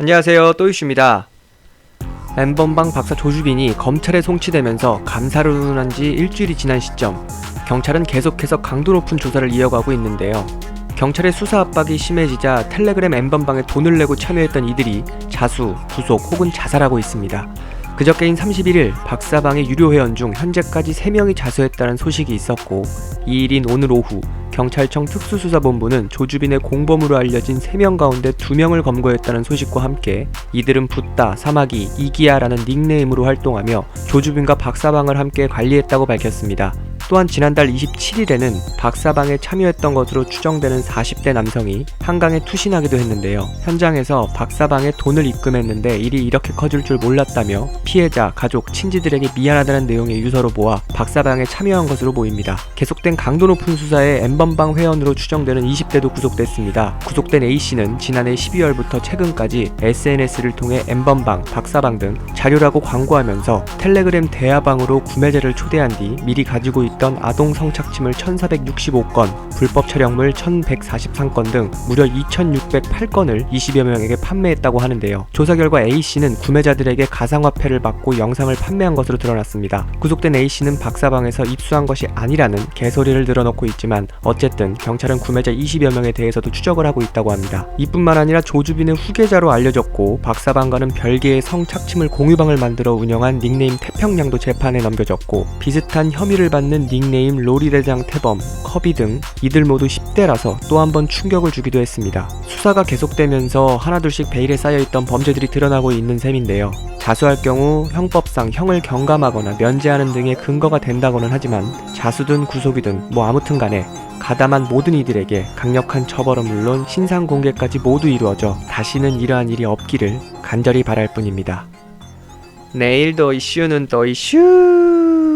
안녕하세요, 또이슈입니다. N번방 박사 조주빈이 검찰에 송치되면서 감사를 운운한 지 일주일이 지난 시점, 경찰은 계속해서 강도 높은 조사를 이어가고 있는데요. 경찰의 수사 압박이 심해지자 텔레그램 N번방에 돈을 내고 참여했던 이들이 자수, 구속 혹은 자살하고 있습니다. 그저께인 31일 박사방의 유료 회원 중 현재까지 3명이 자수했다는 소식이 있었고, 이 일인 오늘 오후 경찰청 특수수사본부는 조주빈의 공범으로 알려진 3명 가운데 2명을 검거했다는 소식과 함께 이들은 붓다, 사마귀, 이기야라는 닉네임으로 활동하며 조주빈과 박사방을 함께 관리했다고 밝혔습니다. 또한 지난달 27일에는 박사방에 참여했던 것으로 추정되는 40대 남성이 한강에 투신하기도 했는데요. 현장에서 박사방에 돈을 입금했는데 일이 이렇게 커질 줄 몰랐다며 피해자, 가족, 친지들에게 미안하다는 내용의 유서로 모아 박사방에 참여한 것으로 보입니다. 계속된 강도 높은 수사에 N번방 회원으로 추정되는 20대도 구속됐습니다. 구속된 A씨는 지난해 12월부터 최근까지 SNS를 통해 N번방, 박사방 등 자료라고 광고하면서 텔레그램 대화방으로 구매자를 초대한 뒤 미리 가지고 있던 아동 성착취물 1465건, 불법 촬영물 1143건 등 무려 2608건을 20여 명에게 판매했다고 하는데요. 조사 결과 A씨는 구매자들에게 가상화폐를 받고 영상을 판매한 것으로 드러났습니다. 구속된 A씨는 박사방에서 입수한 것이 아니라는 개소리를 늘어놓고 있지만 어쨌든 경찰은 구매자 20여 명에 대해서도 추적을 하고 있다고 합니다. 이뿐만 아니라 조주빈의 후계자로 알려졌고 박사방과는 별개의 성착취물 공유방을 만들어 운영한 닉네임 태평양도 재판에 넘겨졌고, 비슷한 혐의를 받는 닉네임 로리대장 태범, 커비 등 이들 모두 10대라서 또 한 번 충격을 주기도 했습니다. 수사가 계속되면서 하나둘씩 베일에 쌓여있던 범죄들이 드러나고 있는 셈인데요. 자수할 경우 형법상 형을 경감하거나 면제하는 등의 근거가 된다고는 하지만 자수든 구속이든 뭐 아무튼 간에 가담한 모든 이들에게 강력한 처벌은 물론 신상 공개까지 모두 이루어져 다시는 이러한 일이 없기를 간절히 바랄 뿐입니다. 내일도 이슈는 또 이슈.